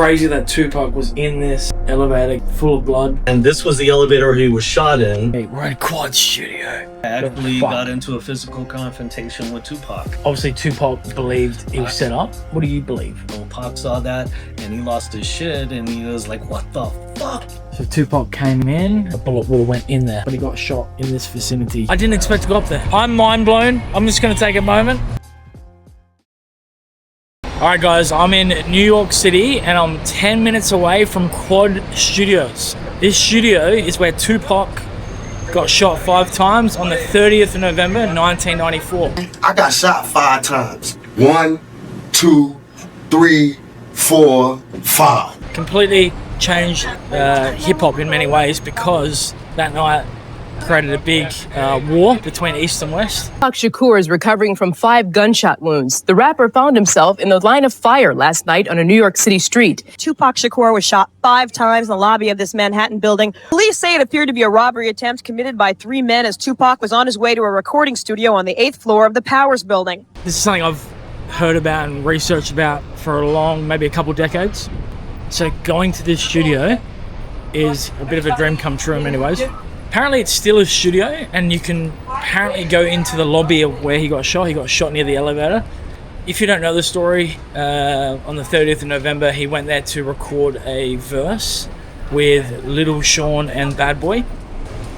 crazy that Tupac was in this elevator full of blood. And this was the elevator he was shot in. Hey, we're in Quad Studio. Actually got into a physical confrontation with Tupac. Obviously, Tupac believed he was set up. What do you believe? Well, Pac saw that and he lost his shit and he was like, what the fuck? So Tupac came in, a bullet would have went in there, but he got shot in this vicinity. I didn't expect to go up there. I'm mind blown. I'm just gonna take a moment. All right, guys, I'm in New York City and I'm 10 minutes away from Quad Studios. This studio is where Tupac got shot 5 times on the 30th of November, 1994. I got shot 5 times. 1, 2, 3, 4, 5. Completely changed hip-hop in many ways because that night created a big war between East and West. Tupac Shakur is recovering from 5 gunshot wounds. The rapper found himself in the line of fire last night on a New York City street. Tupac Shakur was shot 5 times in the lobby of this Manhattan building. Police say it appeared to be a robbery attempt committed by 3 men as Tupac was on his way to a recording studio on the 8th floor of the Powers building. This is something I've heard about and researched about for maybe a couple decades. So going to this studio is a bit of a dream come true in many ways. Apparently it's still a studio and you can apparently go into the lobby of where he got shot. He got shot near the elevator. If you don't know the story, on the 30th of November, he went there to record a verse with Little Sean and Bad Boy.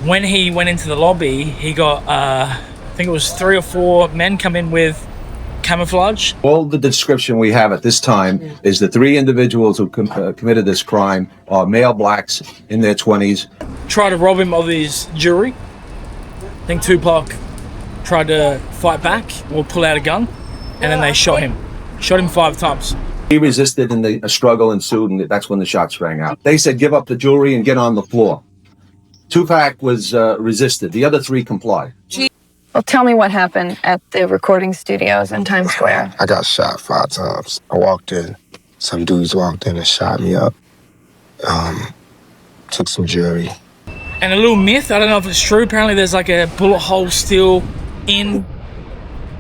When he went into the lobby, he got, I think it was 3 or 4 men come in with camouflage. All the description we have at this time is the 3 individuals who committed this crime are male blacks in their 20s. Tried to rob him of his jewelry. I think Tupac tried to fight back or pull out a gun, and then they shot him. Shot him 5 times. He resisted and a struggle ensued, and that's when the shots rang out. They said, give up the jewelry and get on the floor. Tupac was resisted. The other 3 complied. Well, tell me what happened at the recording studios in Times Square. I got shot 5 times. I walked in. Some dudes walked in and shot me up. Took some jewelry. And a little myth, I don't know if it's true. Apparently there's like a bullet hole still in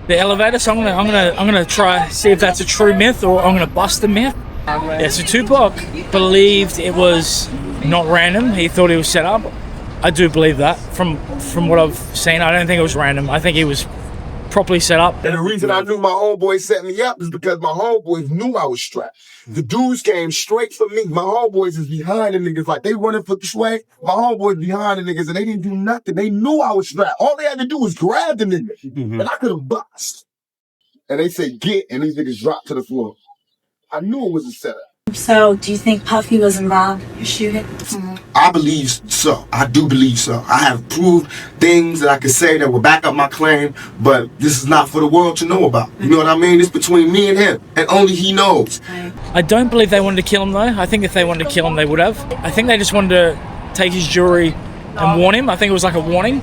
the elevator. So I'm gonna try see if that's a true myth or I'm gonna bust the myth. Yeah, so Tupac believed it was not random. He thought it was set up. I do believe that from what I've seen. I don't think it was random. I think he was properly set up. And the reason I knew my homeboys set me up is because my homeboys knew I was strapped. The dudes came straight for me. My homeboys is behind the niggas. Like, they running for the sway. My homeboys behind the niggas, and they didn't do nothing. They knew I was strapped. All they had to do was grab the nigga. And I could have bust. And they say, get, and these niggas dropped to the floor. I knew it was a setup. So, do you think Puffy was involved in your shooting? I believe so. I do believe so. I have proved things that I can say that will back up my claim, but this is not for the world to know about. You know what I mean? It's between me and him, and only he knows. I don't believe they wanted to kill him, though. I think if they wanted to kill him, they would have. I think they just wanted to take his jewelry and warn him. I think it was like a warning.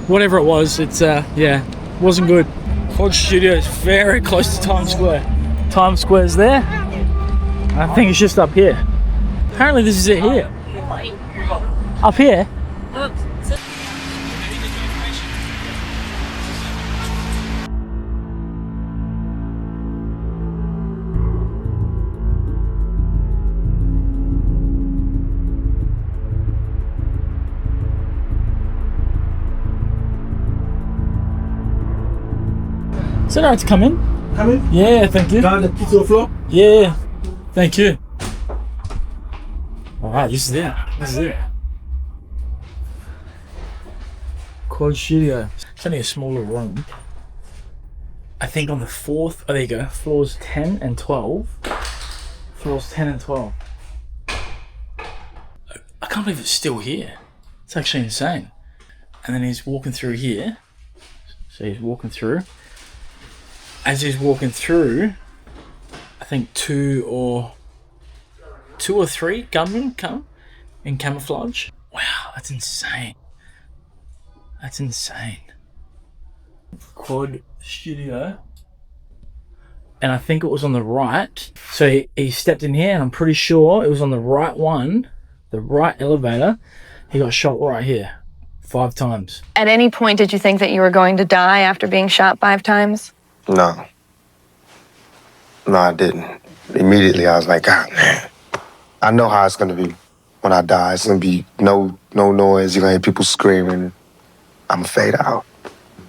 Whatever it was, it's, yeah, wasn't good. Quad Studio is very close to Times Square. Times Square's there. I think it's just up here. Apparently this is it here. Up here? Is it alright to come in? Come in? Yeah, thank you. Down the pizza floor? Yeah, thank you. Alright, this is it. This is it. Quad Studio. It's only a smaller room. I think on the 4th, oh there you go, floors 10 and 12. Floors 10 and 12. I can't believe it's still here. It's actually insane. And then he's walking through here. So he's walking through. As he's walking through, I think 2 or 3 gunmen come in camouflage. Wow, that's insane. That's insane. Quad Studio. And I think it was on the right. So he stepped in here and I'm pretty sure it was on the right one, the right elevator. He got shot right here 5 times. At any point, did you think that you were going to die after being shot 5 times? No. No, I didn't. Immediately, I was like, God, man, I know how it's gonna be when I die. It's gonna be no noise. You're gonna hear people screaming. I'm gonna fade out.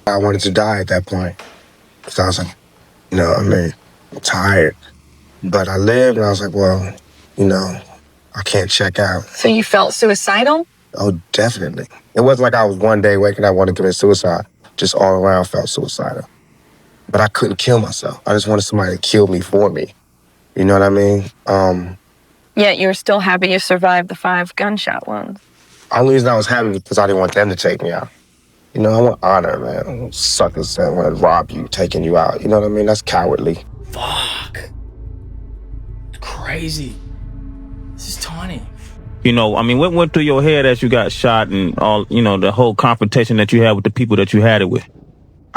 I wanted to die at that point. So I was like, you know, I mean, I'm tired. But I lived and I was like, well, you know, I can't check out. So you felt suicidal? Oh, definitely. It wasn't like I was one day waking up wanting to commit suicide. Just all around felt suicidal. But I couldn't kill myself. I just wanted somebody to kill me for me. You know what I mean? Yet you were still happy you survived the 5 gunshot wounds. The only reason I was happy was because I didn't want them to take me out. You know, I want honor, man. I want suckers that want to rob you, taking you out. You know what I mean? That's cowardly. Fuck. Crazy. This is tiny. You know, I mean, what went through your head as you got shot and all, you know, the whole confrontation that you had with the people that you had it with?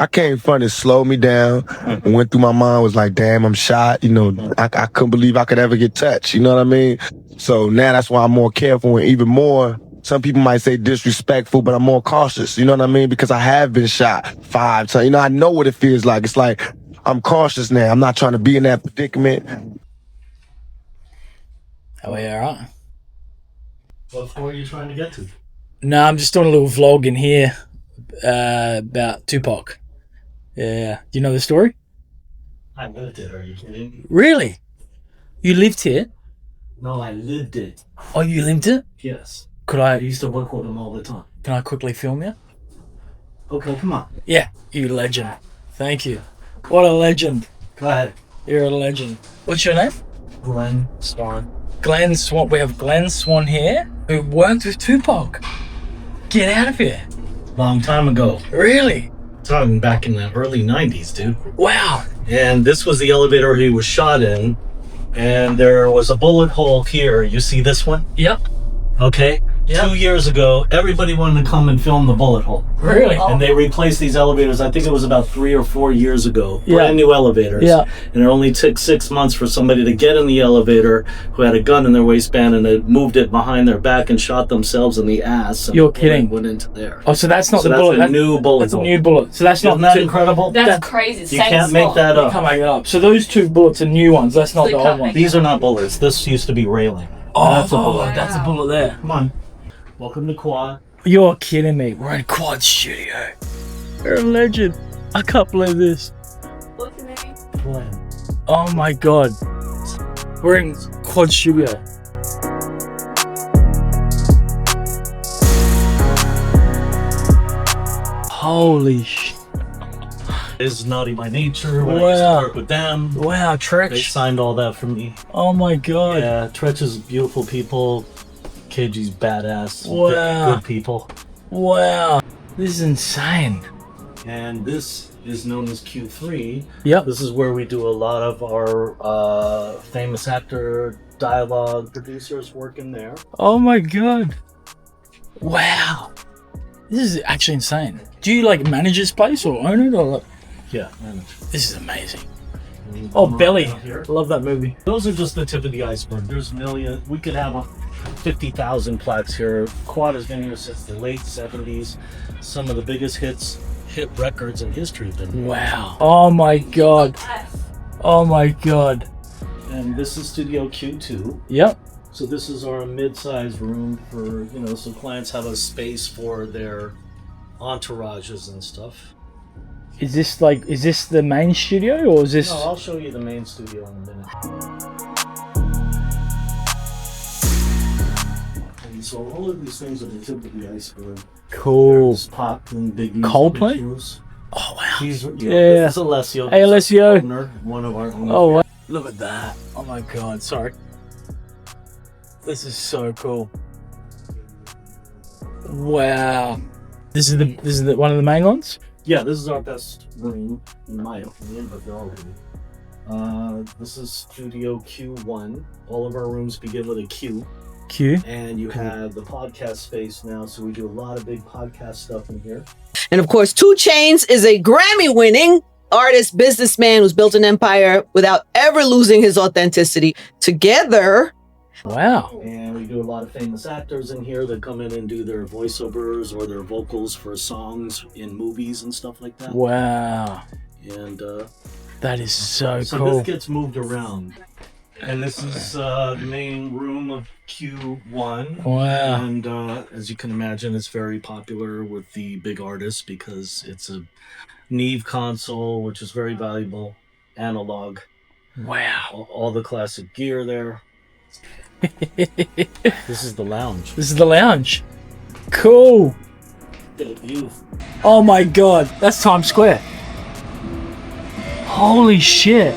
I came front, it slowed me down. What went through my mind was like, damn, I'm shot. You know, I couldn't believe I could ever get touched. You know what I mean? So now that's why I'm more careful and even more, some people might say disrespectful, but I'm more cautious. You know what I mean? Because I have been shot 5 times. You know, I know what it feels like. It's like, I'm cautious now. I'm not trying to be in that predicament. Oh, yeah, all right. What floor are you trying to get to? No, I'm just doing a little vlog in here about Tupac. Yeah. Do you know the story? I lived it. Are you kidding? Really? You lived here? No, I lived it. Oh, you lived it? Yes. Could I I? used to work with him all the time. Can I quickly film you? Okay, come on. Yeah, you legend. Thank you. What a legend. Go ahead. You're a legend. What's your name? Glenn Swan. Glenn Swan. We have Glenn Swan here, who worked with Tupac. Get out of here. Long time ago. Really? Talking back in the early 90s, dude. Wow. And this was the elevator he was shot in. And there was a bullet hole here. You see this one? Yep. Okay. Yep. 2 years ago, everybody wanted to come and film the bullet hole. Really? And they replaced these elevators, I think it was about 3 or 4 years ago. Yeah. Brand new elevators. Yeah. And it only took 6 months for somebody to get in the elevator who had a gun in their waistband and had moved it behind their back and shot themselves in the ass. And You're the bullet kidding. Went into there. Oh, so that's not So the that's bullet. a new bullet That's a hole. new bullet. So that's Isn't not that incredible? That's crazy. You can't make that You up. can't make it up. So those 2 bullets are new ones. That's not So you the can't old one. make These are not bullets. This used to be railing. Oh, That's a bullet. That's a bullet there. Come on. Welcome to Quad. You're kidding me. We're in Quad Studio. You're a legend. I can't believe this. What's your name? Glenn. Oh my god. We're in Quad Studio. Holy sh! Is Naughty by Nature. When I used Wow. to work with them. Wow, They Trex. signed all that for me. Oh my god. Yeah, Tretch is beautiful people. KG's badass. Wow. Good people. Wow. This is insane. And this is known as Q3. Yep. This is where we do a lot of our famous actor dialogue producers work in there. Oh my god. Wow. This is actually insane. Do you like manage this place or own it or like? Yeah. This is amazing. Oh, Belly. Here. Love that movie. Those are just the tip of the iceberg. There's millions. We could have 50,000 plaques here. Quad has been here since the late 70s. Some of the biggest hit records in history have been. Wow. Oh my god. Oh my god. And this is Studio Q2. Yep. So this is our mid-sized room for, you know, so clients have a space for their entourages and stuff. Is this the main studio or is this? No, I'll show you the main studio in a minute. And so all of these things are the tip of the iceberg. Cool. There's Pop and Biggie. Coldplay? Big Shoes. Oh wow. These are, Yeah. This is Alessio. Hey, Alessio. Owner, one of our owners. Oh wow. Look at that. Oh my god. Sorry. This is so cool. Wow. This is the one of the main ones. Yeah, this is our best room, in my opinion, but they're all good. This is Studio Q1. All of our rooms begin with a Q. Q. And you have the podcast space now, so we do a lot of big podcast stuff in here. And of course, 2 Chainz is a Grammy-winning artist, businessman who's built an empire without ever losing his authenticity. Together. Wow. And we do a lot of famous actors in here that come in and do their voiceovers or their vocals for songs in movies and stuff like that. Wow. And that is so so cool. this gets moved around And this is the main room of Q1. Wow. And as you can imagine, it's very popular with the big artists because it's a Neve console, which is very valuable, analog. Wow. All the classic gear there. This is the lounge. This is the lounge. Cool. Get a view. Oh my god, that's Times Square. Holy shit.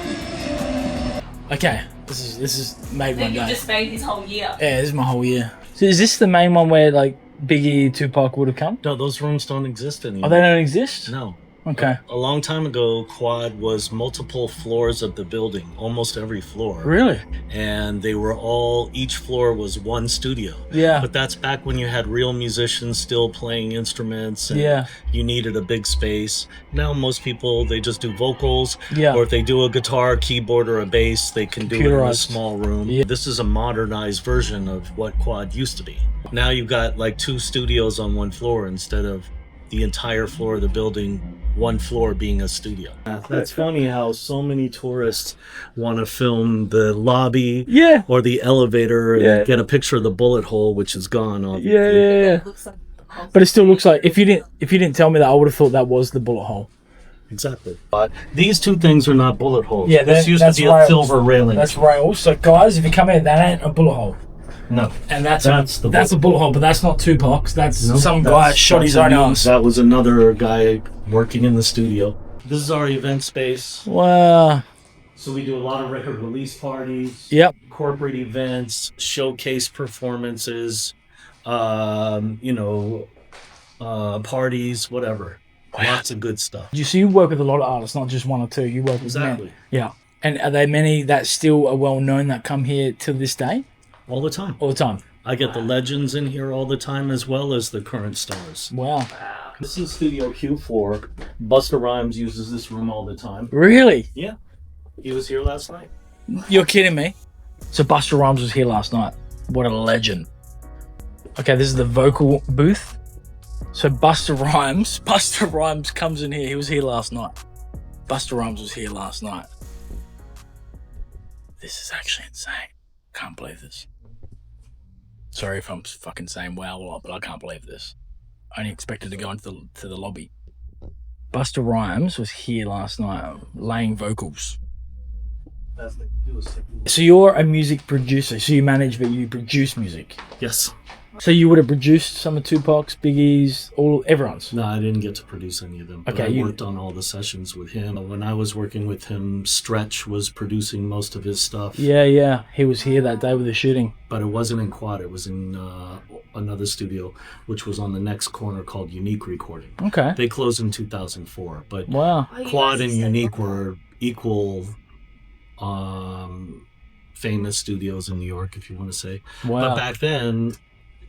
Okay, this is made Then one you day. just made his whole year. Yeah, this is my whole year. So is this the main one where like Biggie, Tupac would have come? No, those rooms don't exist anymore. Oh, they don't exist? No. Okay. A long time ago, Quad was multiple floors of the building, almost every floor. Really? And they were each floor was one studio. Yeah. But that's back when you had real musicians still playing instruments and Yeah. you needed a big space. Now most people, they just do vocals. Yeah. Or if they do a guitar, keyboard, or a bass, they can do it in a Computerized. small room. Yeah. This is a modernized version of what Quad used to be. Now you've got like 2 studios on one floor instead of the entire floor of the building, one floor being a studio. That's funny how so many tourists want to film the lobby or the elevator and get a picture of the bullet hole, which is gone, obviously. Yeah. But it still looks like if you didn't tell me that, I would have thought that was the bullet hole. Exactly. But these 2 things are not bullet holes. Yeah, this used to be a silver railing. That's rails. So guys, if you come in, that ain't a bullet hole. No. And that's a bullet hole, but that's not Tupac's. That's some That's- guy shot his own ass. That was another guy working in the studio. This is our event space. Wow. So we do a lot of record release parties. Yep. Corporate events, showcase performances, parties, whatever. Lots of good stuff. You work with a lot of artists, not just one or two. You work with Exactly. many. Yeah. And are there many that still are well known that come here to this day? All the time. All the time. I get the legends in here all the time as well as the current stars. Wow. This is Studio Q4. Busta Rhymes uses this room all the time. Really? Yeah. He was here last night. You're kidding me? So Busta Rhymes was here last night. What a legend. Okay, this is the vocal booth. So Busta Rhymes comes in here. He was here last night. Busta Rhymes was here last night. This is actually insane. Can't believe this. Sorry if I'm fucking saying wow a lot, but I can't believe this. I only expected to go into the lobby. Busta Rhymes was here last night, laying vocals. So you're a music producer. So you manage, but you produce music. Yes. So you would have produced some of Tupac's, Biggie's, everyone's. No, I didn't get to produce any of them. But Okay, I worked on all the sessions with him. When I was working with him, Stretch was producing most of his stuff. Yeah. He was here that day with the shooting. But it wasn't in Quad. It was in another studio, which was on the next corner called Unique Recording. Okay. They closed in 2004. But Wow. Quad and Unique were equal famous studios in New York, if you want to say. Wow. But back then,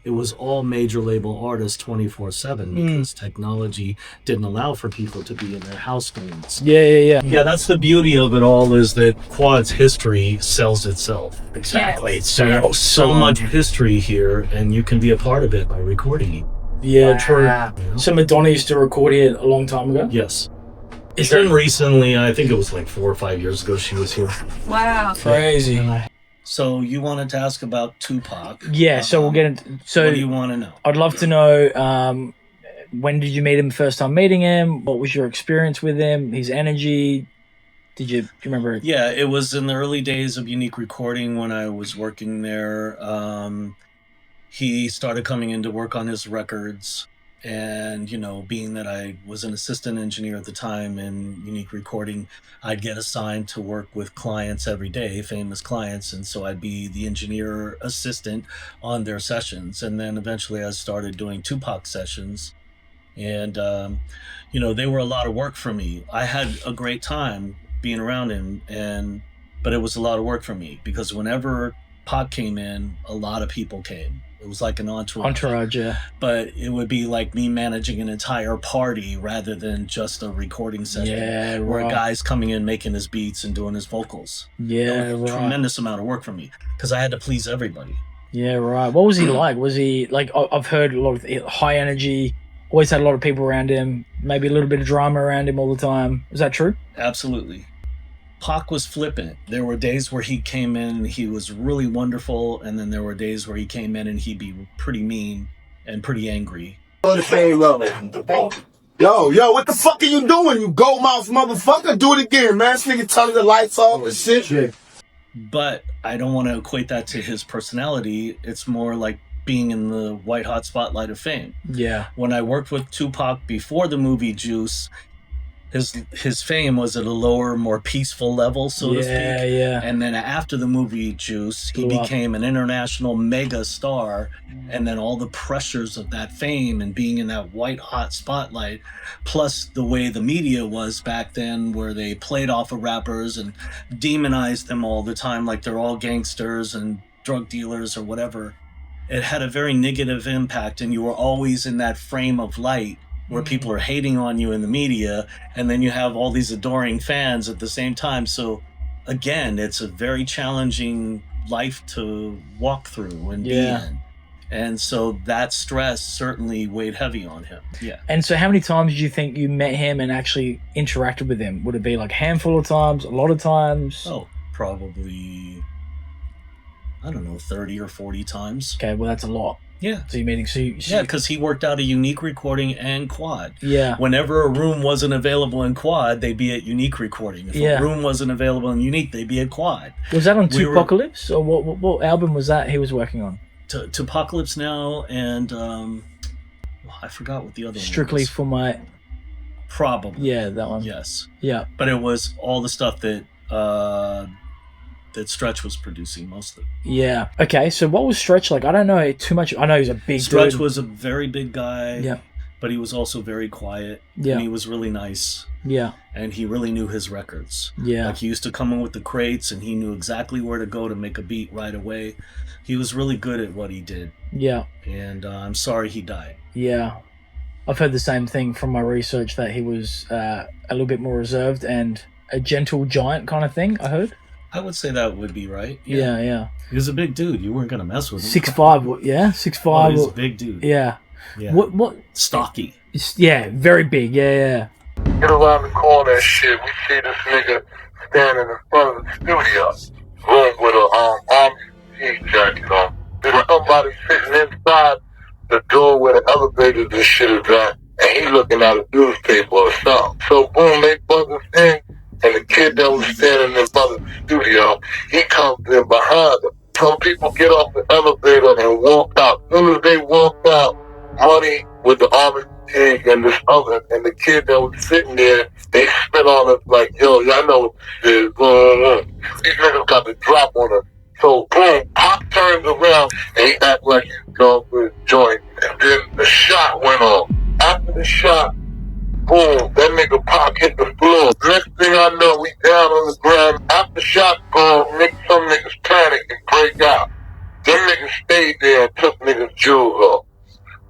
it was all major label artists 24/7 because technology didn't allow for people to be in their house phones. Yeah. Yeah, that's the beauty of it all, is that Quad's history sells itself. Exactly. It's So much history here, and you can be a part of it by recording it. Yeah, true. So Madonna used to record here a long time ago? Yes. Is Then there recently, I think it was like 4 or 5 years ago, she was here. Wow. crazy? So you wanted to ask about Tupac. Yeah, so we'll get into. So What do you want to know? I'd love to know when did you meet him? First time meeting him? What was your experience with him? His energy? Do you remember? Yeah, it was in the early days of Unique Recording when I was working there. He started coming in to work on his records. And, being that I was an assistant engineer at the time in Unique Recording, I'd get assigned to work with clients every day, famous clients. And so I'd be the engineer assistant on their sessions. And then eventually I started doing Tupac sessions. And, they were a lot of work for me. I had a great time being around him, but it was a lot of work for me because whenever Pac came in, a lot of people came. It was like an entourage. Yeah. But it would be like me managing an entire party rather than just a recording session. Yeah, where a right. guy's coming in, making his beats and doing his vocals. Yeah, It was a right. tremendous amount of work for me because I had to please everybody. Yeah, right. What was he like? Was he like? I've heard a lot of high energy. Always had a lot of people around him. Maybe a little bit of drama around him all the time. Is that true? Absolutely. Pac was flippant. There were days where he came in and he was really wonderful, and then there were days where he came in and he'd be pretty mean and pretty angry. Yo, what the fuck are you doing, you gold mouth motherfucker? Do it again, man. This nigga turning the lights off and shit. But I don't want to equate that to his personality. It's more like being in the white hot spotlight of fame. Yeah. When I worked with Tupac before the movie Juice, his fame was at a lower, more peaceful level, so to speak. Yeah. And then after the movie Juice, he became an international mega star. And then all the pressures of that fame and being in that white hot spotlight, plus the way the media was back then, where they played off of rappers and demonized them all the time like they're all gangsters and drug dealers or whatever. It had a very negative impact, and you were always in that frame of light where people are hating on you in the media, and then you have all these adoring fans at the same time. So again, it's a very challenging life to walk through and be in. And so that stress certainly weighed heavy on him. Yeah. And so how many times do you think you met him and actually interacted with him? Would it be like a handful of times, a lot of times? Oh, probably, I don't know, 30 or 40 times. Okay, well, that's a lot. Yeah. So you're meeting, yeah, because he worked out a Unique Recording and Quad. Yeah. Whenever a room wasn't available in Quad, they'd be at Unique Recording. If a room wasn't available in Unique, they'd be at Quad. Was that on Tupacalypse? Or what album was that he was working on? Tupacalypse Now, and I forgot what the other Strictly one was. for my... Probably. Yeah, that one. Yes. Yeah. But it was all the stuff that that Stretch was producing mostly. Yeah. Okay, so what was Stretch like? I don't know too much. I know he's a big Stretch dude. was a very big guy. Yeah. But he was also very quiet. Yeah. And he was really nice. Yeah. And he really knew his records. Yeah. Like, he used to come in with the crates, and he knew exactly where to go to make a beat right away. He was really good at what he did. Yeah. And I'm sorry he died. Yeah. I've heard the same thing from my research, that he was a little bit more reserved and a gentle giant kind of thing, I heard. I would say that would be right. Yeah. He was a big dude. You weren't going to mess with him. 6'5", yeah? 6'5". Oh, he was a big dude. Yeah. Yeah. What? Stocky. Yeah, very big. Yeah. Get around the corner and shit. We see this nigga standing in front of the studio room with a army fatigue jacket on. There's somebody sitting inside the door where the elevators and shit is at, and he looking at a newspaper or something. So boom, they buzz us in, and the kid that was standing in front of the studio, he comes in behind him. Some people get off the elevator and walk out. As soon as they walk out, Money with the army fatigue and this other, and the kid that was sitting there, they spit on us like, yo, y'all know what this is going on. These niggas got the drop on us. So boom, Pop turns around and he act like he's going for his joint. And then the shot went off. After the shot, boom, that nigga Pop hit the floor. Next thing I know, we down on the ground. After the shot gone, some niggas panic and break out. Them niggas stayed there and took niggas' jewels off.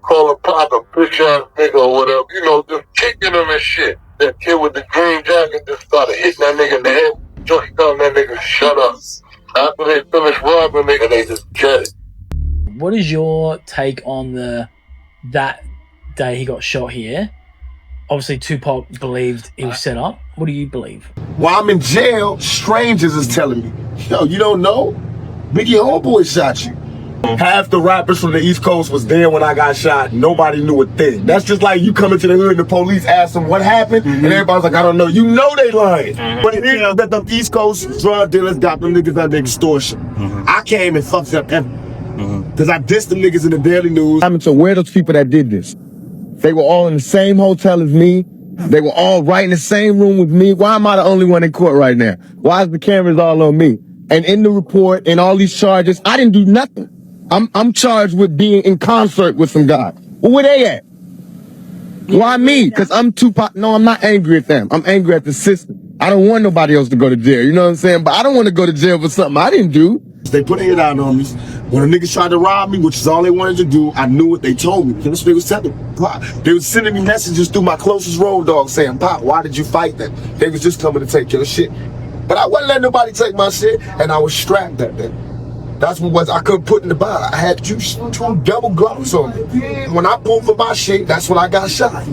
Call a Pop a bitch ass nigga or whatever, you know, just kicking him and shit. That kid with the green jacket just started hitting that nigga in the head. Just telling that nigga shut up. After they finished robbing nigga, they just get it. What is your take on that day he got shot here? Obviously, Tupac believed he was set up. What do you believe? While I'm in jail, strangers is telling me, yo, you don't know? Biggie homeboy shot you. Half the rappers from the East Coast was there when I got shot. Nobody knew a thing. That's just like you come into the hood and the police ask them what happened, and everybody's like, I don't know. You know they lying. But it is that the East Coast drug dealers got them niggas out there extortion. I came and fucked up everything. Because I dissed them niggas in the Daily News. So where are those people that did this? They were all in the same hotel as me. They were all right in the same room with me. Why am I the only one in court right now? Why is the cameras all on me? And in the report and all these charges, I didn't do nothing. I'm charged with being in concert with some guy. Well, where they at? Why me? Because I'm Tupac. No, I'm not angry at them. I'm angry at the system. I don't want nobody else to go to jail. You know what I'm saying? But I don't want to go to jail for something I didn't do. They put it out on me. When the niggas tried to rob me, which is all they wanted to do, I knew what they told me. That's what they was telling me. Pop. They was sending me messages through my closest road dog saying, Pop, why did you fight them? They was just coming to take your shit. But I wasn't letting nobody take my shit, and I was strapped that day. That's what I couldn't put in the bottle. I had two double gloves on me. When I pulled for my shit, that's when I got shot.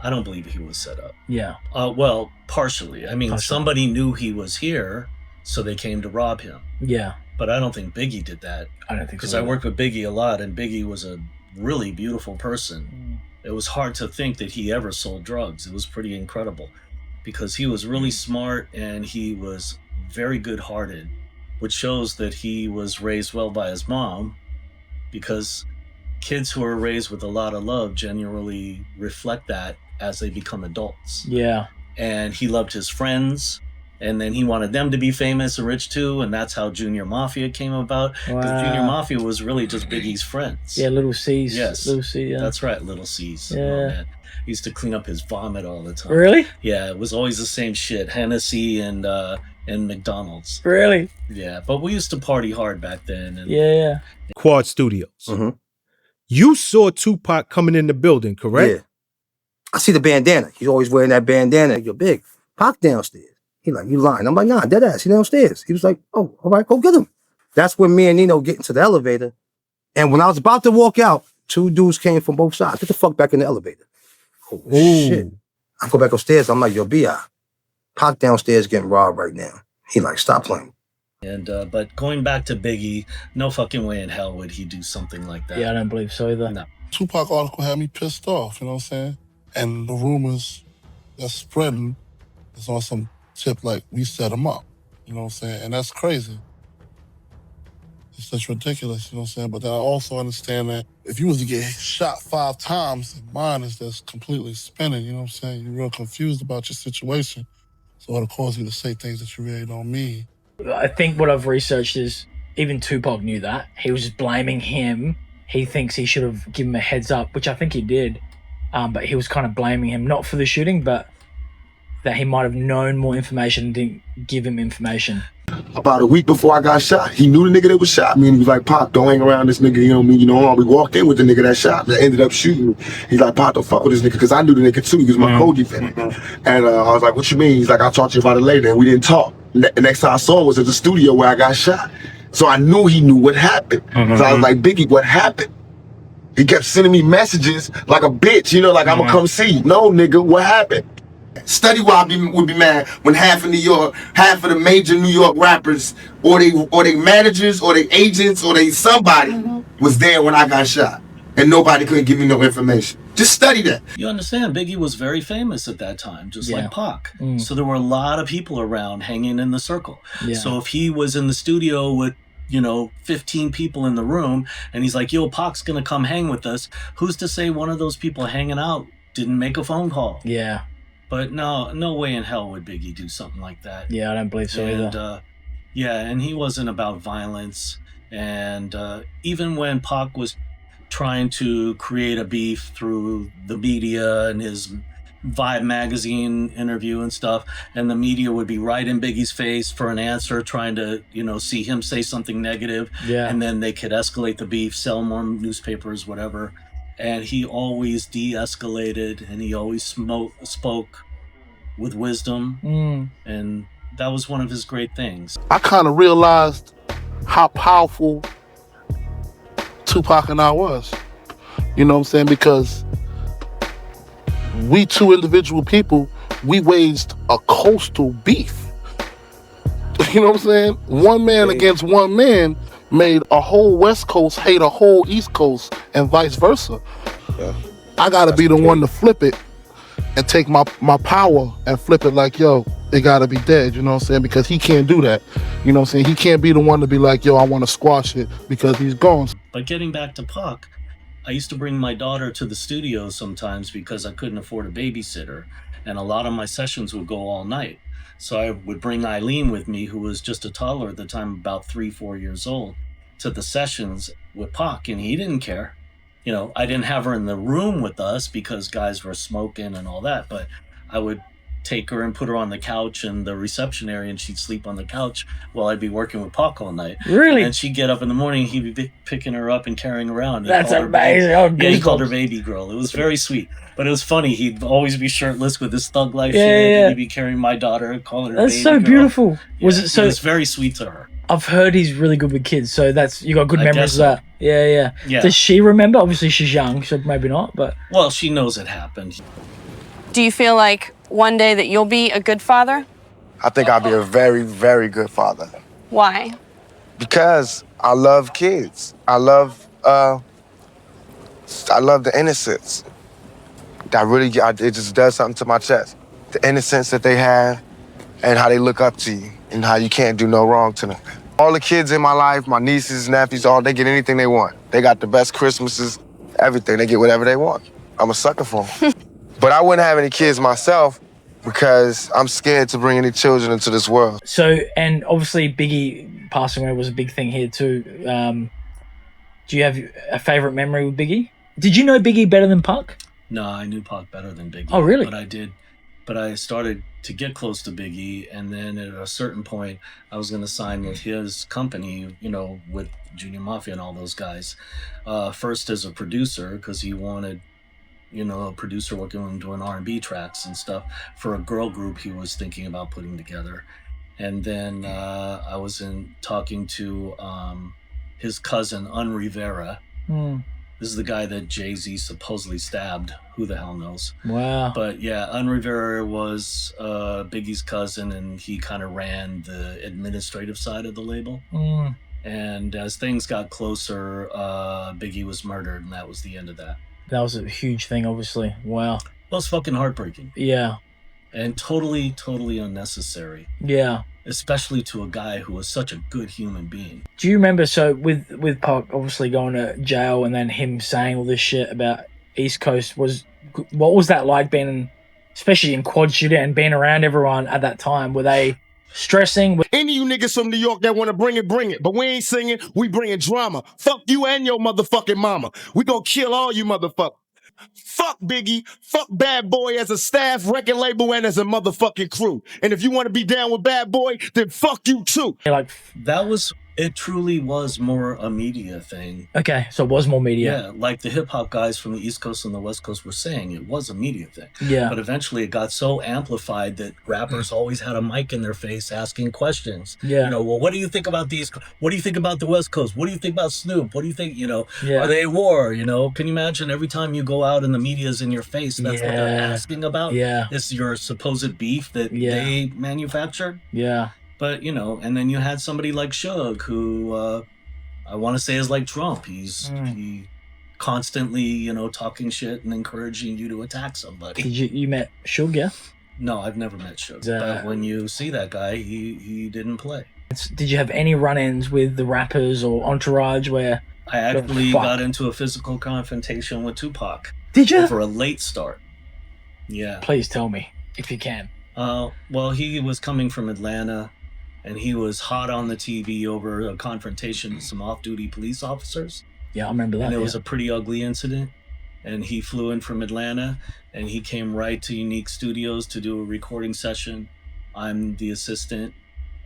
I don't believe he was set up. Yeah. Well, partially. I mean, somebody knew he was here, so they came to rob him. Yeah. But I don't think Biggie did that. I don't think so. Because I worked with Biggie a lot, and Biggie was a really beautiful person. It was hard to think that he ever sold drugs. It was pretty incredible because he was really smart and he was very good-hearted, which shows that he was raised well by his mom, because kids who are raised with a lot of love generally reflect that as they become adults. Yeah. And he loved his friends, and then he wanted them to be famous and rich too, and that's how Junior Mafia came about. Because Junior Mafia was really just Biggie's friends. Yeah, Little C's. Yes. Little C, yeah. That's right, Little C's. Yeah. Oh, man. He used to clean up his vomit all the time. Really? Yeah, it was always the same shit. Hennessy and McDonald's. Really? Yeah, but we used to party hard back then. And Yeah. Quad Studios. You saw Tupac coming in the building, correct? Yeah. I see the bandana. He's always wearing that bandana. You're big. Pac downstairs. He like, you lying. I'm like, nah, dead ass. He downstairs. He was like, oh, all right, go get him. That's when me and Nino get into the elevator. And when I was about to walk out, two dudes came from both sides. Get the fuck back in the elevator. Oh, shit. I go back upstairs. I'm like, yo, B.I. Pac downstairs getting robbed right now. He like, stop playing. And but going back to Biggie, no fucking way in hell would he do something like that. Yeah, I don't believe so either. No. Tupac article had me pissed off, you know what I'm saying? And the rumors that's spreading is on some tip like we set him up, you know what I'm saying? And that's crazy. It's just ridiculous, you know what I'm saying? But then I also understand that if you was to get shot 5 times, mine is just completely spinning, you know what I'm saying? You're real confused about your situation. So it'll cause you to say things that you really don't mean. I think what I've researched is even Tupac knew that. He was just blaming him. He thinks he should have given him a heads up, which I think he did. But he was kind of blaming him, not for the shooting, but that he might have known more information and didn't give him information. About a week before I got shot, he knew the nigga that was shot me, and he was like, Pop, don't hang around this nigga, you know me, you know. We walked in with the nigga that shot, that ended up shooting me. He's like, Pop, don't fuck with this nigga, because I knew the nigga too, he was my co-defendant. And I was like, what you mean? He's like, I'll talk to you about it later, and we didn't talk. The next time I saw him was at the studio where I got shot. So I knew he knew what happened. So I was like, Biggie, what happened? He kept sending me messages like a bitch, you know, like I'ma come see you. No, nigga, what happened? Study why I would be mad when half of the major New York rappers, or they managers, or they agents, or they somebody was there when I got shot, and nobody could give me no information. Just study that. You understand, Biggie was very famous at that time, just like Pac. So there were a lot of people around hanging in the circle. Yeah. So if he was in the studio with 15 people in the room, and he's like, yo, Pac's gonna come hang with us, who's to say one of those people hanging out didn't make a phone call? Yeah. But no way in hell would Biggie do something like that. Yeah, I don't believe so either. And he wasn't about violence. And even when Pac was trying to create a beef through the media and his Vibe magazine interview and stuff, and the media would be right in Biggie's face for an answer, trying to, see him say something negative. Yeah. And then they could escalate the beef, sell more newspapers, whatever. And he always de-escalated, and he always spoke with wisdom. And that was one of his great things. I kind of realized how powerful Tupac and I was. You know what I'm saying? Because we two individual people, we waged a coastal beef. You know what I'm saying? One man against one man made a whole West Coast hate a whole East Coast, and vice versa. Yeah. I gotta be the one to flip it and take my power and flip it like, yo, it gotta be dead, you know what I'm saying? Because he can't do that. You know what I'm saying? He can't be the one to be like, yo, I wanna squash it, because he's gone. But getting back to Pac, I used to bring my daughter to the studio sometimes because I couldn't afford a babysitter, and a lot of my sessions would go all night. So I would bring Eileen with me, who was just a toddler at the time, about 3-4 years old, to the sessions with Pac, and he didn't care. I didn't have her in the room with us because guys were smoking and all that, but I would take her and put her on the couch in the reception area, and she'd sleep on the couch while I'd be working with Pac all night. Really? And she'd get up in the morning, he'd be picking her up and carrying her around. That's amazing. He called her baby girl. It was very sweet. But it was funny. He'd always be shirtless with his thug life shit. And he'd be carrying my daughter, calling her That's baby so girl. beautiful. Yeah, it was very sweet to her. I've heard he's really good with kids, so you got good memories of so. that. Yeah. Yeah. Does she remember? Obviously she's young, so maybe not, but... Well, she knows it happened. Do you feel like one day that you'll be a good father? I think I'll be a very, very good father Why? because I love kids. I love the innocence. It just does something to my chest. The innocence that they have and how they look up to you and how you can't do no wrong to them. All the kids in my life, my nieces, nephews, they get anything they want. They got the best Christmases, everything. They get whatever they want. I'm a sucker for them. But I wouldn't have any kids myself because I'm scared to bring any children into this world. So, and obviously Biggie passing away was a big thing here too. Do you have a favorite memory with Biggie? Did you know Biggie better than Pac? No, I knew Pac better than Biggie. Oh, really? But I started to get close to Biggie, and then at a certain point, I was going to sign with his company, with Junior Mafia and all those guys. First as a producer, because he wanted, a producer working on doing R&B tracks and stuff for a girl group he was thinking about putting together. And then I was talking to his cousin, Unheard. This is the guy that Jay-Z supposedly stabbed. Who the hell knows? Wow. But yeah, Unheard was Biggie's cousin, and he kind of ran the administrative side of the label. And as things got closer, Biggie was murdered, and that was the end of that. That was a huge thing, obviously. Wow. That was fucking heartbreaking. Yeah. And totally, totally unnecessary. Yeah. Especially to a guy who was such a good human being. Do you remember, so with Pac obviously going to jail and then him saying all this shit about East Coast, what was that like being, especially in Quad Shooter and being around everyone at that time? Were they stressing? Any of you niggas from New York that want to bring it, bring it. But we ain't singing, we bringing drama. Fuck you and your motherfucking mama. We gonna kill all you motherfuckers. Fuck Biggie, fuck Bad Boy as a staff, record label, and as a motherfucking crew. And if you want to be down with Bad Boy, then fuck you too. It truly was more a media thing. Okay, so it was more media. Yeah, like the hip-hop guys from the East Coast and the West Coast were saying, it was a media thing. Yeah. But eventually it got so amplified that rappers always had a mic in their face asking questions. Yeah. Well, what do you think about these? What do you think about the West Coast? What do you think about Snoop? What do you think, Yeah. are they at war? Can you imagine every time you go out and the media's in your face, that's what they're asking about? Yeah. It's your supposed beef that they manufactured? Yeah. But, and then you had somebody like Suge, who I want to say is like Trump. He constantly, talking shit and encouraging you to attack somebody. You met Suge, yeah? No, I've never met Suge. But when you see that guy, he didn't play. Did you have any run-ins with the rappers or entourage where... I actually got into a physical confrontation with Tupac. Did you? For a late start. Yeah. Please tell me, if you can. Well, he was coming from Atlanta, and he was hot on the TV over a confrontation with some off-duty police officers. Yeah, I remember that. And it was a pretty ugly incident. And he flew in from Atlanta, and he came right to Unique Studios to do a recording session. I'm the assistant,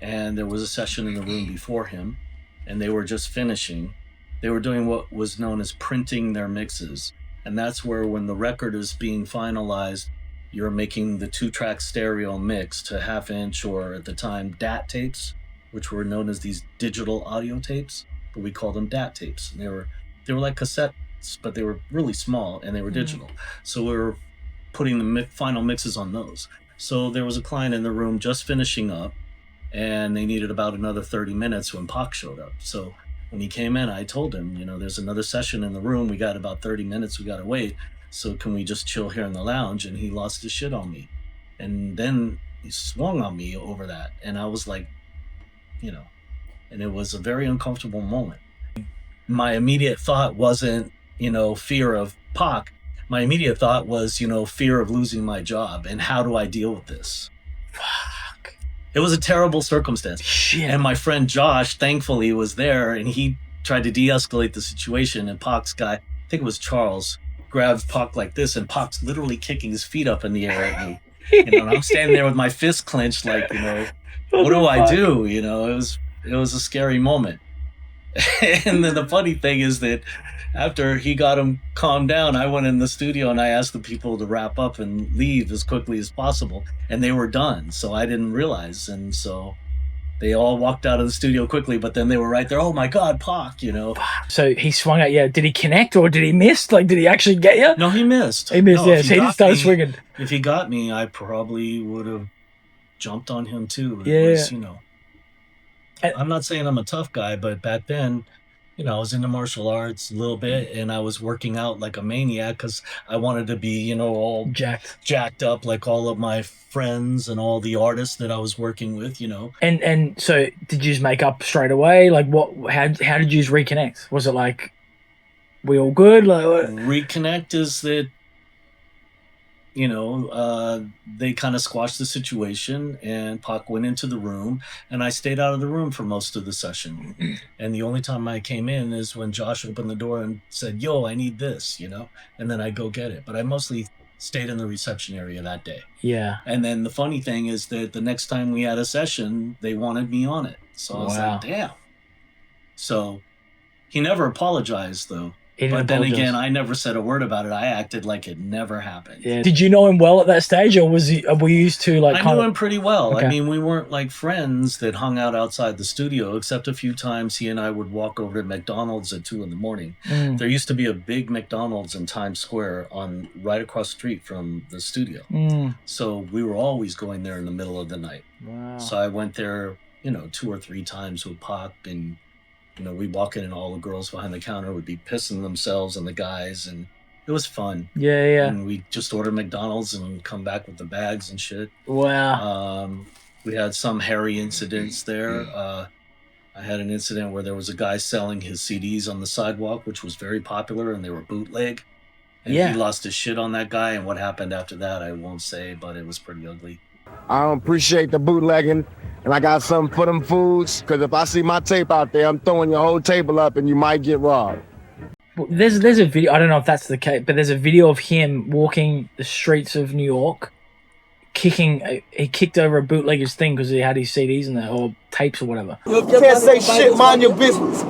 and there was a session in the room before him, and they were just finishing. They were doing what was known as printing their mixes. And that's where, when the record is being finalized, you're making the 2-track stereo mix to half-inch, or at the time, DAT tapes, which were known as these digital audio tapes, but we called them DAT tapes. And they were like cassettes, but they were really small, and they were digital. So we were putting the final mixes on those. So there was a client in the room just finishing up, and they needed about another 30 minutes when Pac showed up. So when he came in, I told him, there's another session in the room. We got about 30 minutes. We got to wait. So can we just chill here in the lounge? And he lost his shit on me. And then he swung on me over that. And I was like, and it was a very uncomfortable moment. My immediate thought wasn't, fear of Pac. My immediate thought was, fear of losing my job. And how do I deal with this? Fuck. It was a terrible circumstance. Shit. And my friend Josh, thankfully, was there. And he tried to de-escalate the situation. And Pac's guy, I think it was Charles, grabbed Pac like this, and Pac's literally kicking his feet up in the air at me. And I'm standing there with my fist clenched, like, what do I do? It was a scary moment. And then the funny thing is that after he got him calmed down, I went in the studio and I asked the people to wrap up and leave as quickly as possible, and they were done. So I didn't realize, and so They all walked out of the studio quickly, but then they were right there. Oh my God, Pac, you know. So he swung at you. Did he connect or did he miss? Like, did he actually get you? No, he missed. He missed, No, yeah. if So he just started me- swinging. If he got me, I probably would have jumped on him too. It Yeah. was, you know. I'm not saying I'm a tough guy, but back then, you know, I was into martial arts a little bit, and I was working out like a maniac because I wanted to be, you know, all jacked up like all of my friends and all the artists that I was working with, you know. And so did you just make up straight away? Like how did you just reconnect? Was it like we all good? Like what? Reconnect is that, you know, they kind of squashed the situation, and Pac went into the room, and I stayed out of the room for most of the session. And the only time I came in is when Josh opened the door and said, "Yo, I need this," you know, and then I go get it. But I mostly stayed in the reception area that day. Yeah. And then the funny thing is that the next time we had a session, they wanted me on it. So I was Wow. like, damn. So he never apologized, though. He didn't But then apologize. again, I never said a word about it. I acted like it never happened. Yeah. Did you know him well at that stage, or were you used to like? I kind knew of... him pretty well. Okay. I mean, we weren't like friends that hung out outside the studio, except a few times he and I would walk over to McDonald's at 2 a.m. Mm. There used to be a big McDonald's in Times Square right across the street from the studio. Mm. So we were always going there in the middle of the night. Wow. So I went there, you know, 2 or 3 times with Pac, and you know, we'd walk in and all the girls behind the counter would be pissing themselves and the guys, and it was fun. Yeah, yeah. And we just order McDonald's and come back with the bags and shit. Wow. We had some hairy incidents there. I had an incident where there was a guy selling his CDs on the sidewalk, which was very popular, and they were bootleg. And Yeah. he lost his shit on that guy, and what happened after that, I won't say, but it was pretty ugly. I don't appreciate the bootlegging, and I got something for them foods, because if I see my tape out there, I'm throwing your whole table up and you might get robbed. Well, there's a video. I don't know if that's the case, but there's a video of him walking the streets of New York, kicking. He kicked over a bootlegger's thing because he had his CDs in there or tapes or whatever. You can't say shit, mind your business.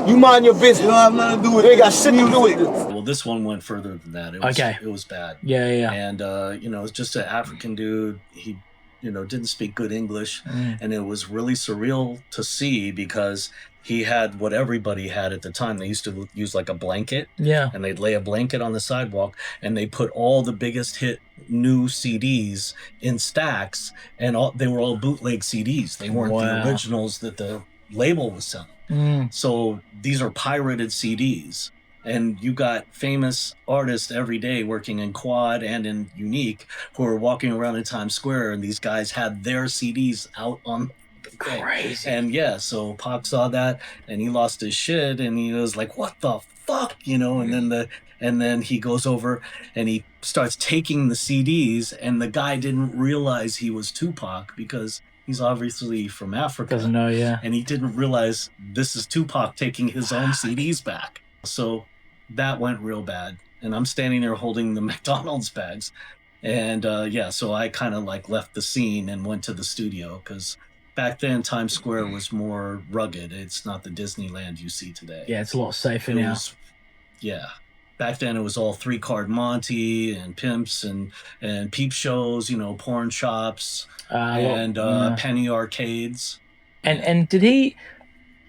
You mind your business. You don't have nothing to do with it. You ain't got shit to do with it. Well, this one went further than that. It was, Okay. It was bad. Yeah, yeah. And, you know, it was just an African dude. He, you know, didn't speak good English. Mm. And it was really surreal to see because he had what everybody had at the time. They used to use like a blanket. Yeah. And they'd lay a blanket on the sidewalk and they put all the biggest hit new CDs in stacks, and they were all bootleg CDs. They weren't the originals that the label was selling. Mm. So these are pirated CDs. And you got famous artists every day working in Quad and in Unique who are walking around in Times Square, and these guys had their CDs out on the thing. Crazy. And yeah, so Pac saw that and he lost his shit and he was like, what the fuck? You know, and then he goes over and he starts taking the CDs, and the guy didn't realize he was Tupac because he's obviously from Africa. Doesn't know, yeah. And he didn't realize this is Tupac taking his own CDs back. So that went real bad. And I'm standing there holding the McDonald's bags. And yeah, so I kind of like left the scene and went to the studio because back then Times Square was more rugged. It's not the Disneyland you see today. Yeah, it's a lot safer It now. was, yeah. Back then it was all 3-card Monty and pimps and peep shows, you know, porn shops and penny arcades. And did he,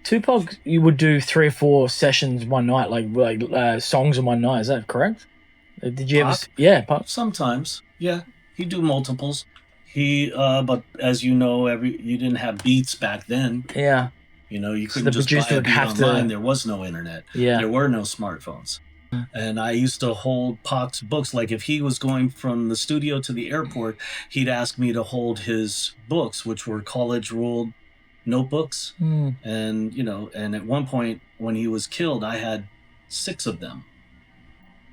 Tupac, you would do 3 or 4 sessions one night, like songs in one night, is that correct? Did you ever? Yeah, Pop. Sometimes, yeah, he'd do multiples. But as you know, you didn't have beats back then. Yeah. You know, you So couldn't the just producer buy a would beat have to- online. There was no internet. Yeah. There were no smartphones. And I used to hold Pac's books. Like if he was going from the studio to the airport, he'd ask me to hold his books, which were college-ruled notebooks. Mm. And, you know, and at one point when he was killed, I had 6 of them.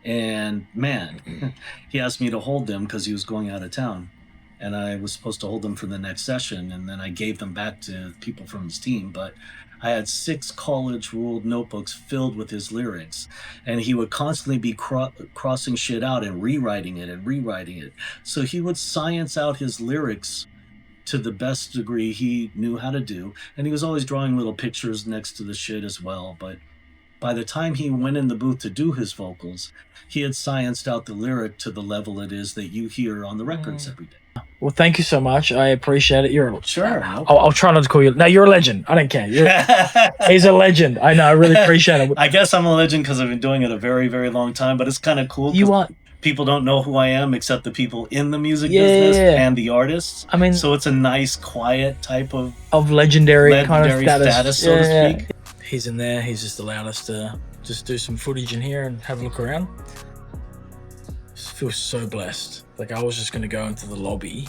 And man, he asked me to hold them because he was going out of town. And I was supposed to hold them for the next session. And then I gave them back to people from his team. But I had 6 college-ruled notebooks filled with his lyrics. And he would constantly be crossing shit out and rewriting it. So he would science out his lyrics to the best degree he knew how to do. And he was always drawing little pictures next to the shit as well. But by the time he went in the booth to do his vocals, he had scienced out the lyric to the level it is that you hear on the records every day. Well, thank you so much. I appreciate it. You're Sure. I'll try not to call you. No, you're a legend. I don't care. He's a legend. I know. I really appreciate it. I guess I'm a legend because I've been doing it a very, very long time, but it's kind of cool. You are. People don't know who I am except the people in the music business and the artists. I mean, so it's a nice, quiet type of legendary kind of status, so to speak. He's in there. He's just allowed us to just do some footage in here and have a look around. Just feel so blessed. Like I was just gonna go into the lobby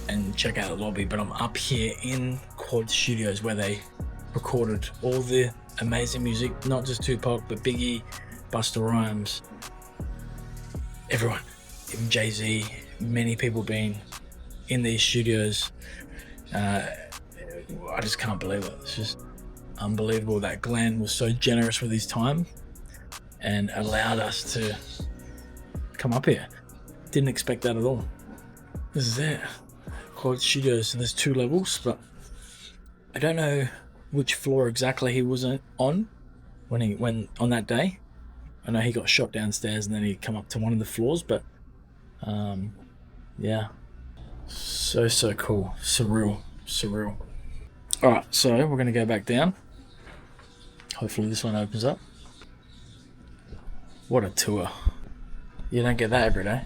and check out the lobby, but I'm up here in Quad Studios where they recorded all the amazing music, not just Tupac, but Biggie, Busta Rhymes, everyone, even Jay-Z, many people being in these studios. I just can't believe it. It's just unbelievable that Glenn was so generous with his time and allowed us to come up here. Didn't expect that at all. This is it. Quad Studios, and there's 2 levels, but I don't know which floor exactly he was on when he went on that day. I know he got shot downstairs and then he come up to one of the floors, but yeah, so cool, surreal. All right, so we're gonna go back down. Hopefully this one opens up. What a tour. You don't get that every day.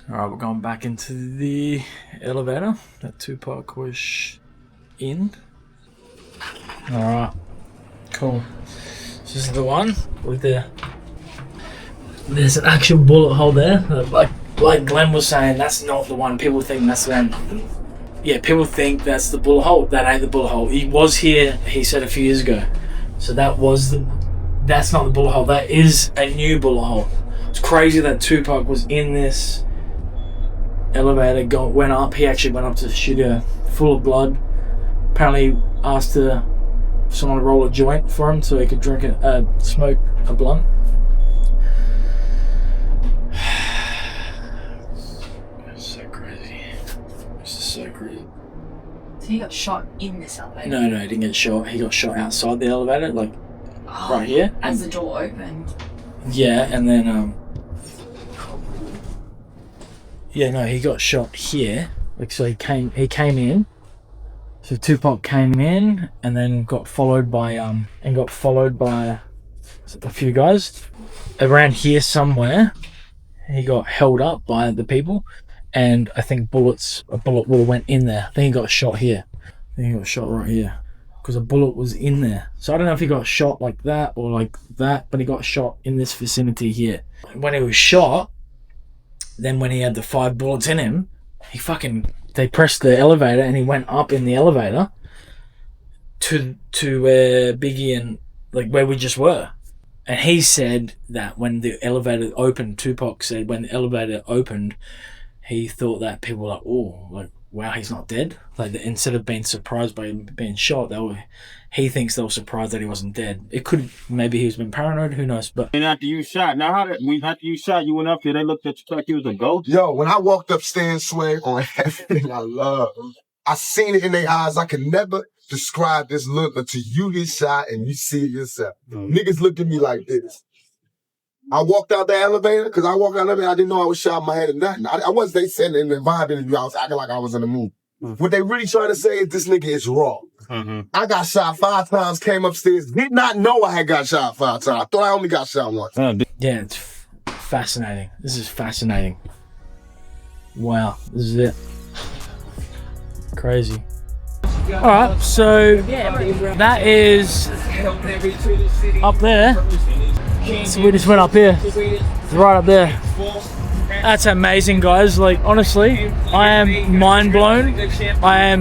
All right, we're going back into the elevator that Tupac was in. All right, cool. So this is the one with there's an actual bullet hole there. Like Glenn was saying, that's not the one. People think that's the one. Yeah, people think that's the bullet hole. That ain't the bullet hole. He was here, he said a few years ago. So that's not the bullet hole. That is a new bullet hole. It's crazy that Tupac was in this elevator, went up. He actually went up to the studio full of blood. Apparently asked someone to roll a joint for him so he could smoke a blunt. It's so crazy. This is so crazy. So he got shot in this elevator? No, he didn't get shot. He got shot outside the elevator, like right here. As the door opened. Yeah, and then he got shot here. Like so he came in. So Tupac came in and then got followed by a few guys around here somewhere. He got held up by the people, and I think a bullet would have went in there. I think he got shot here. I think he got shot right here because a bullet was in there. So I don't know if he got shot like that or like that, but he got shot in this vicinity here. When he was shot, then when he had the 5 bullets in him, they pressed the elevator and he went up in the elevator to where Biggie and like where we just were. And he said that when the elevator opened, Tupac said when the elevator opened, he thought that people were like, oh, like, wow, he's not dead. Like instead of being surprised by him being shot, he thinks they were surprised that he wasn't dead. It could, maybe he's been paranoid, who knows. But and after you shot, after you shot, you went up here, they looked at you like you was a ghost? Yo, when I walked upstairs, Sway, on everything I love, I seen it in their eyes. I can never describe this look until you get shot and you see it yourself. Niggas looked at me like this. I walked out the elevator, because I walked out the elevator, I didn't know I was shot in my head or nothing. I wasn't, they said in the vibe interview, I was acting like I was in the movie. What they really trying to say is this nigga is raw. I got shot 5 times, came upstairs, did not know I had got shot 5 times. I thought I only got shot once. Yeah, it's fascinating. This is fascinating. Wow, this is it. Crazy. Alright, so that is up there. So we just went up here. It's right up there. That's amazing, guys. Like honestly, I am mind blown. I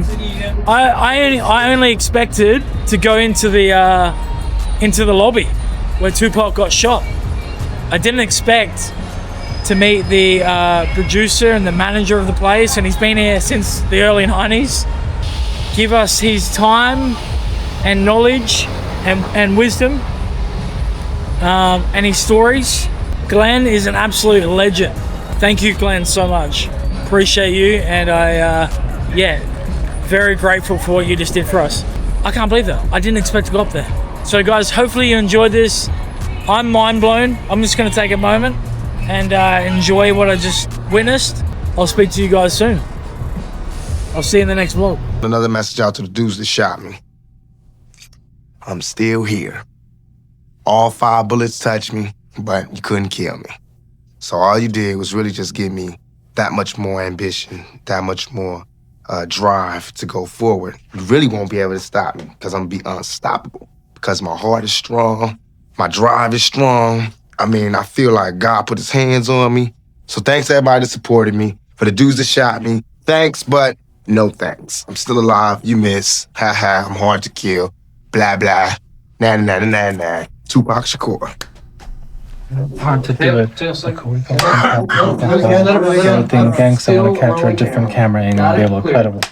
only expected to go into the lobby where Tupac got shot. I didn't expect to meet the producer and the manager of the place, and he's been here since the early 90s. Give us his time and knowledge and wisdom and his stories. Glenn is an absolute legend. Thank you, Glenn, so much. Appreciate you, and very grateful for what you just did for us. I can't believe that. I didn't expect to go up there. So guys, hopefully you enjoyed this. I'm mind blown. I'm just gonna take a moment and enjoy what I just witnessed. I'll speak to you guys soon. I'll see you in the next vlog. Another message out to the dudes that shot me. I'm still here. All 5 bullets touched me, but you couldn't kill me. So all you did was really just give me that much more ambition, that much more drive to go forward. You really won't be able to stop me because I'm gonna be unstoppable. Because my heart is strong, my drive is strong. I mean, I feel like God put his hands on me. So thanks to everybody that supported me. For the dudes that shot me, thanks, but no thanks. I'm still alive, you miss. Ha ha, I'm hard to kill. Blah blah. Nah nah nah nah nah. Tupac Shakur. Hard to do it. Everything gangster, I want to capture a different camera angle and be able to cut it.